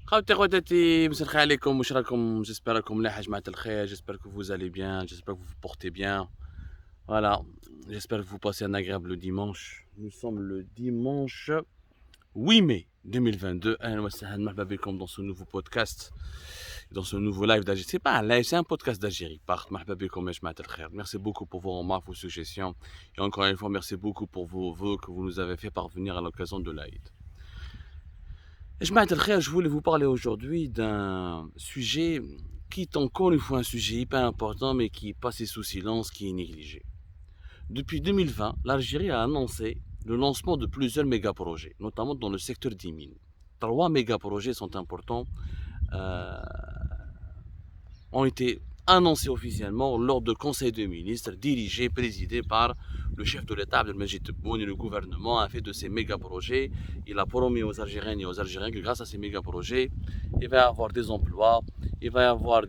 خواتي مساء الخير عليكم، واش راكم؟ جيسبر راكم ملاح يا جماعة الخير. J'espère que vous allez bien, j'espère que vous vous portez bien. Voilà, j'espère que vous passez un agréable dimanche. Nous sommes le dimanche 8 mai 2022. أهلا وسهلا مرحبا بكم dans ce nouveau podcast, dans ce nouveau live d'Algérie. C'est pas un live, c'est un podcast d'Algérie. مرحبا بكم يا جماعة الخير. Merci beaucoup pour vos remarques, vos suggestions. Et encore une fois, merci beaucoup pour vos vœux que vous nous avez fait parvenir à l'occasion de l'Aïd. Je voulais vous parler aujourd'hui d'un sujet qui est encore une fois un sujet hyper important mais qui est passé sous silence, qui est négligé. Depuis 2020, l'Algérie a annoncé le lancement de plusieurs méga-projets, notamment dans le secteur des mines. Trois méga-projets sont importants, euh, ont été annoncés officiellement lors de conseil de ministres dirigé, présidé par le chef de l'État, Abdelmajid Tebboune, et le gouvernement a fait de ces méga-projets. Il a promis aux Algériennes et aux Algériens que grâce à ces méga-projets, il va y avoir des emplois, il va y avoir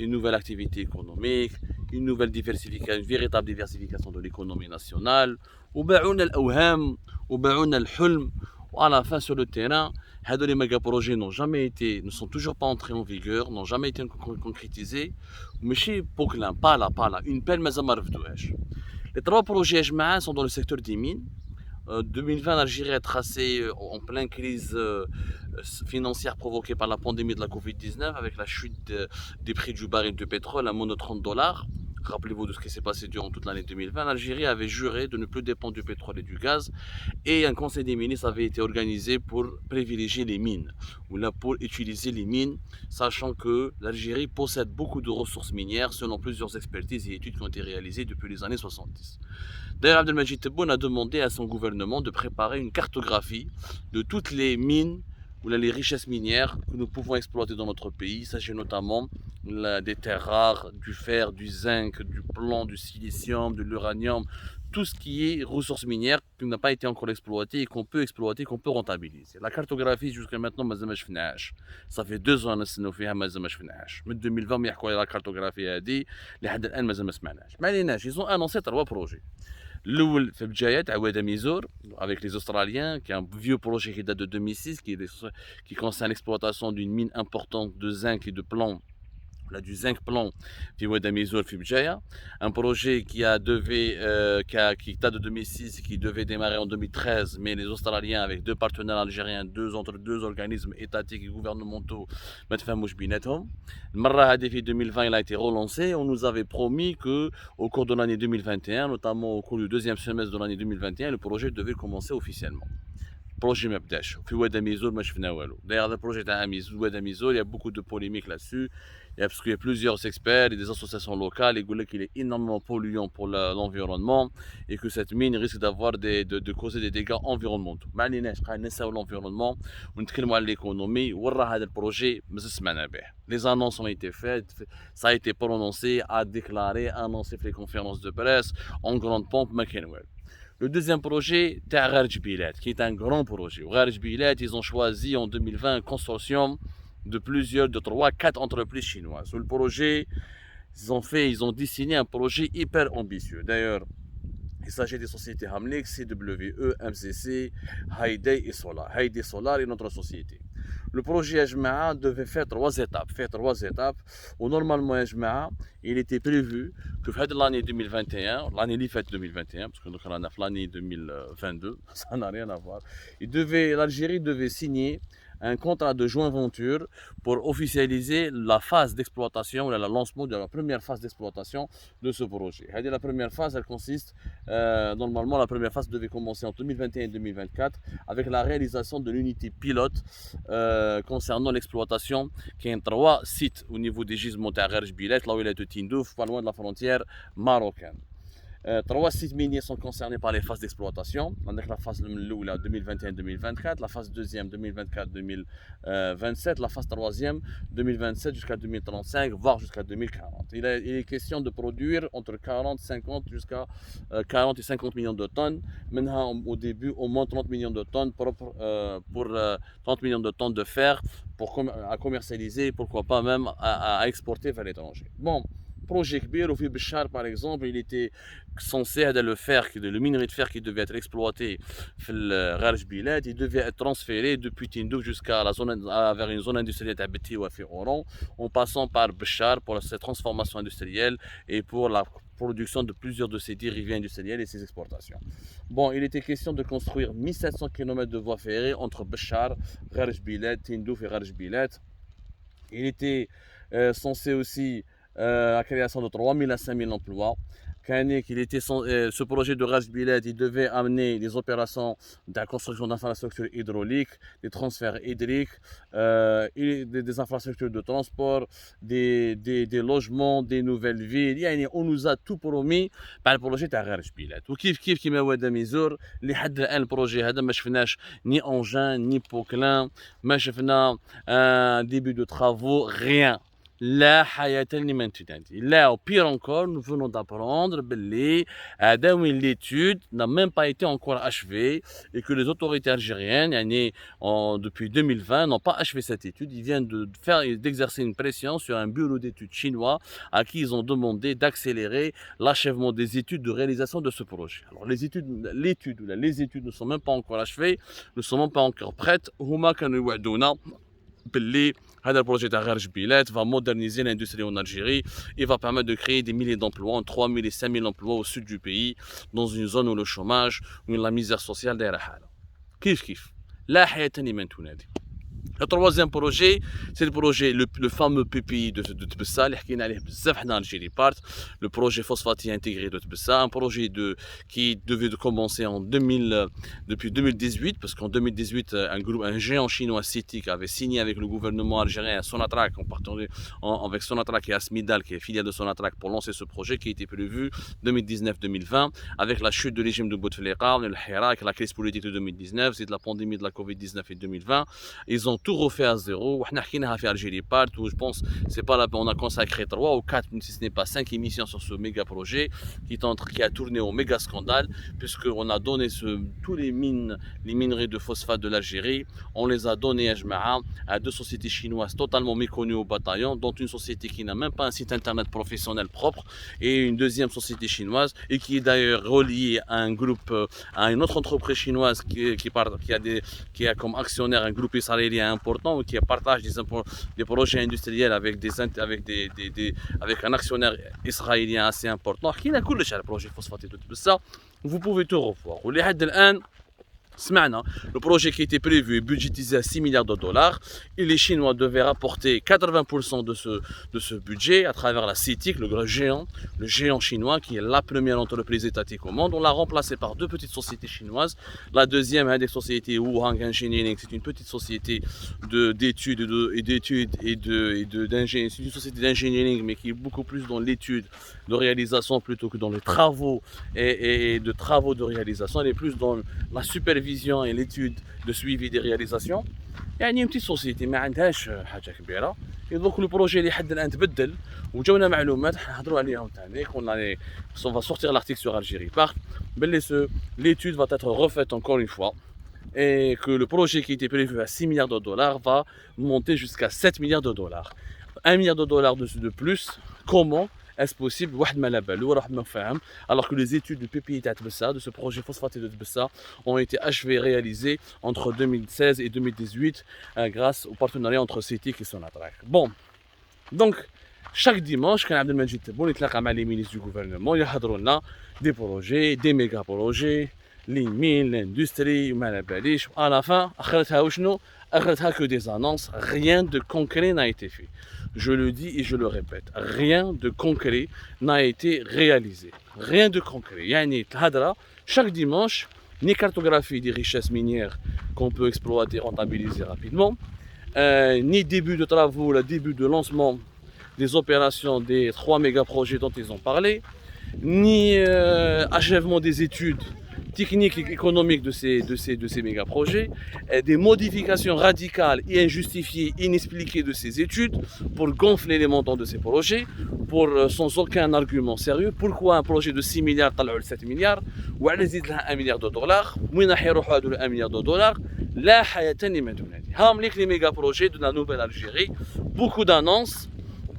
une nouvelle activité économique, une nouvelle diversification, une véritable diversification de l'économie nationale. وباعونا الأوهام وباعونا الحلم. À la fin sur le terrain, les méga projets ne sont toujours pas entrés en vigueur, n'ont jamais été concrétisés. Mais chez Poklin, pas là, une pelle mais les trois projets sont dans le secteur des mines. 2020, l'Algérie a tracé en pleine crise financière provoquée par la pandémie de la Covid-19 avec la chute des prix du baril de pétrole à moins de $30. Rappelez-vous de ce qui s'est passé durant toute l'année 2020. L'Algérie avait juré de ne plus dépendre du pétrole et du gaz et un conseil des ministres avait été organisé pour privilégier les mines ou là pour utiliser les mines, sachant que l'Algérie possède beaucoup de ressources minières selon plusieurs expertises et études qui ont été réalisées depuis les années 70. D'ailleurs, Abdelmajid Tebboune a demandé à son gouvernement de préparer une cartographie de toutes les mines ou les richesses minières que nous pouvons exploiter dans notre pays. Il s'agit notamment des terres rares, du fer, du zinc, du plomb, du silicium, de l'uranium, tout ce qui est ressources minières qui n'a pas été encore exploité et qu'on peut exploiter, qu'on peut rentabiliser. La cartographie jusqu'à maintenant, ça fait 2 ans que nous من 2020 يحكوا على la cartographie هذه لحد الان مازال ما سمعناش. ما عليناش. Ils ont annoncé 3 projets. L'Oul fait Bjayat, à Oued Mizor, avec les Australiens, qui est un vieux projet qui date de 2006, qui concerne l'exploitation d'une mine importante de zinc et de plomb. Là, du zinc plomb, puis Oued Mizor, puis Bjaya. Un projet qui date de 2006 et qui devait démarrer en 2013, mais les Australiens, avec 2 partenaires algériens, entre 2 organismes étatiques et gouvernementaux, le Marra Hadefi 2020, il a été relancé. On nous avait promis que au cours de l'année 2021, notamment au cours du deuxième semestre de l'année 2021, le projet devait commencer officiellement. Projet ما بداش في واد ميزور ما شفنا والو. D'ailleurs, le projet de Oued Mizor, il y a beaucoup de polémiques là-dessus. Parce qu'il y a plusieurs experts et des associations locales qui disent qu'il est énormément polluant pour l'environnement et que cette mine risque de causer des dégâts environnementaux. ما عليناش قاعد نساو l'environnement ونتكلموا على l'économie. ورا هذا البروجي مازال سمعنا به. Les annonces ont été faites, ça a été prononcé, a déclaré, annoncé في les conférences de presse en grande pompe ما كان والو. Le deuxième projet, Gharj Bilat, qui est un grand projet. Gharj Bilat, ils ont choisi en 2020 un consortium de 3, 4 entreprises chinoises. Sur le projet, ils ont dessiné un projet hyper ambitieux. D'ailleurs, il s'agit des sociétés Hamlex, CWE, MCC, Haïdé et Solar. Haïdé Solar est notre société. Le projet Ajmaa devait faire 3 étapes. Normalement, Ajmaa, il était prévu que l'année 2021, l'année 2021, parce que nous sommes en l'année 2022, ça n'a rien à voir. L'Algérie devait signer un contrat de joint venture pour officialiser la phase d'exploitation, le lancement de la première phase d'exploitation de ce projet. La première phase, elle consiste, normalement, la première phase devait commencer en 2021 et 2024 avec la réalisation de l'unité pilote concernant l'exploitation qui est 3 sites au niveau des gisements de Gharj Bilat, là où il est de Tindouf, pas loin de la frontière marocaine. 3 sites miniers sont concernés par les phases d'exploitation. On a la phase 2021-2024, la phase deuxième 2024-2027, la phase troisième 2027 jusqu'à 2035, voire jusqu'à 2040. Il est question de produire entre 40, 50 jusqu'à 40 et 50 millions de tonnes. Maintenant, au début, au moins 30 millions de tonnes pour 30 millions de tonnes de fer à commercialiser, pourquoi pas même à exporter vers l'étranger. Bon. projet كبير وفي بشار par exemple il était censé هذا le fer le minerai de fer qui devait être exploité في غار جبيلات il devait être transféré depuis Tindouf jusqu'à la zone vers une zone industrielle تاع بتيوة في Oran en passant par Béchar pour cette transformation industrielle et pour la production de plusieurs de ces dérivés industriels et ses exportations. Bon, il était question de construire 1700 km de voies ferrées entre Béchar, غار جبيلات, Tindouf et غار جبيلات. Il était censé aussi la création de 3000 à 5000 emplois. Ce projet de Ras Bilad, il devait amener des opérations de la construction d'infrastructures hydrauliques, des transferts hydriques, des infrastructures de transport, des logements, des nouvelles villes. On nous a tout promis par le projet de Ras Bilad. وكيف كيما ودا ميزور لحد الان البروجي هذا ما شفناش ni engin ni poquelin, ما شفنا un début de travaux, rien. لا حياة لمن تنادي. Là, au pire encore, nous venons d'apprendre que l'étude n'a même pas été encore achevée et que les autorités algériennes, depuis 2020, n'ont pas achevé cette étude. Ils viennent d'exercer une pression sur un bureau d'études chinois à qui ils ont demandé d'accélérer l'achèvement des études de réalisation de ce projet. Alors les études ne sont même pas encore achevées, ne sont même pas encore prêtes. هما كانوا يوعدونا باللي هذا البروجي تاع غار جبيلات va moderniser l'industrie en Algérie et va permettre de créer des milliers d'emplois, entre 3000 et 5000 emplois au sud du pays, dans une zone où le chômage, où la misère sociale دايره حالها. كيف لا حياة لمن تنادي. Le troisième projet, c'est le projet, le fameux PPI de Tbessa, le projet phosphatier intégré de Tbessa, un projet qui devait commencer depuis 2018, parce qu'en 2018, un géant chinois CITIC avait signé avec le gouvernement algérien Sonatrach, avec Sonatrach et Asmidal, qui est filiale de Sonatrach, pour lancer ce projet qui était prévu 2019-2020, avec la chute du régime de Bouteflika, le Hirak, la crise politique de 2019, c'est de la pandémie de la Covid-19 et 2020. Ils ont tout refait à zéro. Je pense c'est pas là, on a consacré 3 ou 4, si ce n'est pas 5 émissions sur ce méga projet qui a tourné au méga scandale, puisqu'on a donné tous les minerais de phosphate de l'Algérie, on les a donnés à 2 sociétés chinoises totalement méconnues au bataillon, dont une société qui n'a même pas un site internet professionnel propre, et une deuxième société chinoise, et qui est d'ailleurs reliée à un groupe, à une autre entreprise chinoise qui a comme actionnaire un groupe israélien important, qui partage des projets industriels avec un actionnaire israélien assez important. Vous pouvez tout revoir. Le projet qui était prévu est budgétisé à 6 milliards de dollars et les Chinois devaient rapporter 80% de ce budget à travers la CITIC, le géant chinois qui est la première entreprise étatique au monde. On l'a remplacé par 2 petites sociétés chinoises. La deuxième, des sociétés Wuhang Engineering, c'est une petite société d'études et d'ingénierie. C'est une société d'ingénierie mais qui est beaucoup plus dans l'étude de réalisation plutôt que dans les travaux et de travaux de réalisation. Elle est plus dans la supervision et l'étude de suivi des réalisations. يعني une petite société ما عندهاش حاجه كبيره. Donc le projet اللي حد الان تبدل وجاونا معلومات نهضروا عليهم ثاني on va sortir l'article sur Algérie Park l'étude va être refaite encore une fois et que le projet qui était prévu à 6 milliards de dollars va monter jusqu'à 7 milliards de dollars. 1 milliard de dollars de plus. Comment est-ce possible alors que les études du PPI de Tbessa, de ce projet phosphatier de Tbessa, ont été achevées, réalisées entre 2016 et 2018 grâce au partenariat entre CITIC et Sonatrach. Bon, donc chaque dimanche, quand Abdelmajid Tebboune est avec les ministres du gouvernement, il y a des projets, des méga projets, les mines, l'industrie, à la fin, que des annonces, rien de concret n'a été fait. Je le dis et je le répète, rien de concret n'a été réalisé. Rien de concret. Chaque dimanche, ni cartographie des richesses minières qu'on peut exploiter, rentabiliser rapidement, ni début de travaux, le début de lancement des opérations des 3 méga projets dont ils ont parlé, ni achèvement des études techniques et économiques de ces méga projets, des modifications radicales et injustifiées, inexpliquées de ces études pour gonfler les montants de ces projets, sans aucun argument sérieux. Pourquoi un projet de 6 milliards طلعوا ل 7 milliards ou 1 milliard de dollars وين راح يروحوا هذول 1 milliard de dollars لا حياة لمن تنادي. هام ليك les méga projets de la nouvelle Algérie, beaucoup d'annonces,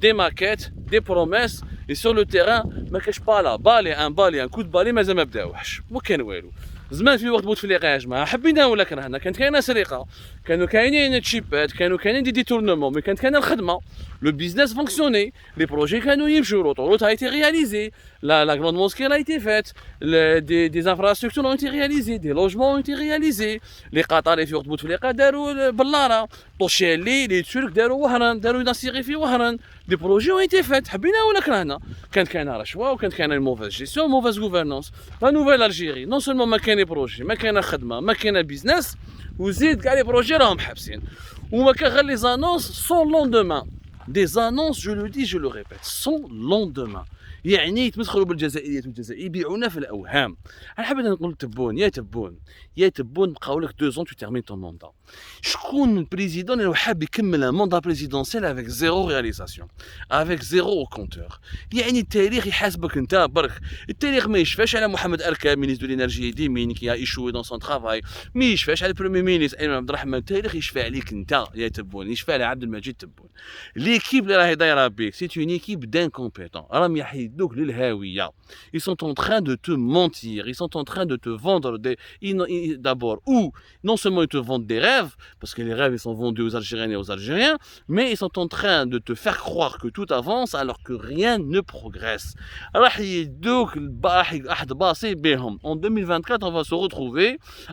des maquettes, des promesses Et sur le terrain, ما كاش pas la balle et un balle et un coup de balai مازال ما بداوش ما كان والو. زمان في وقت بوتفليقه يا جماعه حبينا ولا كرهنا كانت كاينه سرقه كانوا كاينين تشيبات كانوا كاينين دي ديتورنمون مي كانت كاينه الخدمه لو بيزنس فونكسيوني لي بروجي كانوا يمشوا l'autoroute a été réalisée la grande mosquée a été faite des infrastructures ont été réalisées des logements ont été réalisés les قطار في وقت بوتفليقه داروا بلاره طوشيلي لي ترك داروا وهران داروا نصيغي في وهران دي بروجي ont été faits حبينا ولا كرهنا كانت كاينه رشوه وكانت كاينه موفاز جيستيون موفاز غوفرنونس لا نوفيل الجيري نون سولمون ما كاين بروجي ما كاينه خدمه ما كاينه بيزنس وزيد كاع لي بروجي راهم حابسين وما كان غير لي زانونس سون لوندومان دي زانونس جو لو دي جو لو ريبيت سون لوندومان يعني يتمسخروا بالجزائريات والجزائر يبيعونا في الاوهام. انا حابب نقول تبون يا تبون بقاو لك 2 ans tu termines ton mandat. شكون البريزيدون اللي حاب يكمل ان موندا بريزيدونسيال افيك زيرو رياليزاسيون افيك زيرو كونتور؟ يعني التاريخ يحاسبك انت برك. التاريخ ما يشفاش على محمد اركان مينيستر دو لينيرجي ديمين كي ايشوي دون سون ترافاي، ما يشفاش على البريمير مينيستر ايمن عبد الرحمن. التاريخ يشفى عليك انت يا تبون، يشفى على عبد المجيد تبون. ليكيب اللي راهي دايره بيك سي اون ايكيب دانكومبيتون، راهم يحيدوك للهاويه. Ils sont en train de te mentir, ils sont en train de te vendre d'abord, ou non seulement ils te vendent des rêves, parce que les rêves ils sont vendus aux Algériennes et aux Algériens, mais ils sont en train de te faire croire que tout avance alors que rien ne progresse. En 2024, on va se retrouver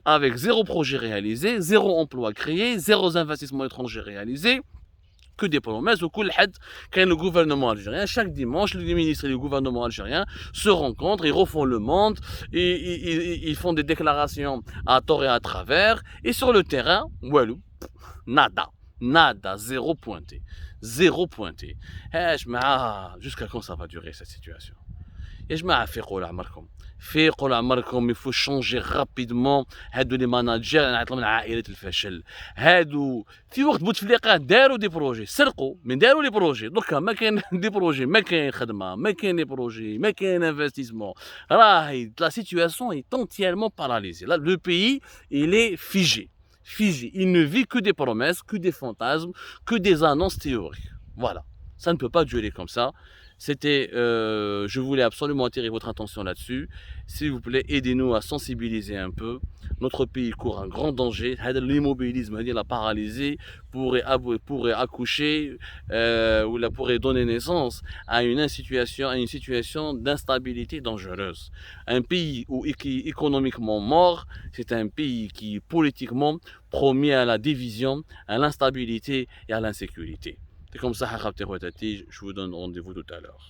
avec 0 projet réalisé, 0 emploi créé, 0 investissement étranger réalisé, que des promesses. Au quand le gouvernement algérien, chaque dimanche, les ministres et le gouvernement algérien se rencontrent, ils refont le monde, ils font des déclarations à tort et à travers, et sur le terrain, walou, nada, zéro pointé. Jusqu'à quand ça va durer cette situation? فيقوا لعمركم. il faut changer rapidement. هادو لي ماناجير انا نعيط لهم عائله الفشل. هادو في وقت بوتفليقه داروا دي بروجي، سرقوا من داروا لي بروجي. دركا ما كاين دي بروجي، ما كاين خدمه، ما كاين لي بروجي، ما كاين انفستيسمون. راهي لا سيتوياسيون est entièrement paralysée. Là, le pays il est figé. Il ne vit que des promesses, que des fantasmes, que des annonces théoriques. Voilà, ça ne peut pas durer comme ça. C'était, je voulais absolument attirer votre attention là-dessus. S'il vous plaît, aidez-nous à sensibiliser un peu. Notre pays court un grand danger. L'immobilisme, la paralysie, pourrait accoucher ou pourrait donner naissance à une situation d'instabilité dangereuse. Un pays qui est économiquement mort, c'est un pays qui politiquement promis à la division, à l'instabilité et à l'insécurité. C'est comme ça, je vous donne rendez-vous tout à l'heure.